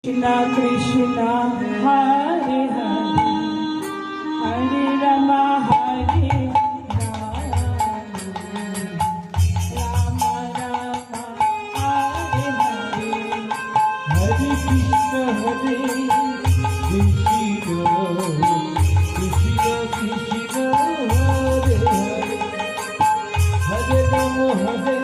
Krishna Krishna Hare Hare Hare Rama Hare Rama Rama Hare Hare Hare Krishna Hare Krishna Krishna Krishna Hare Hare Hare Rama Hare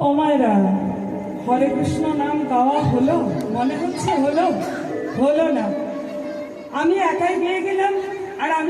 ও মায়েরা, হরে কৃষ্ণ নাম গাওয়া হলো? মনে হচ্ছে হলো না। আমি একাই গিয়ে গেলাম আর আমি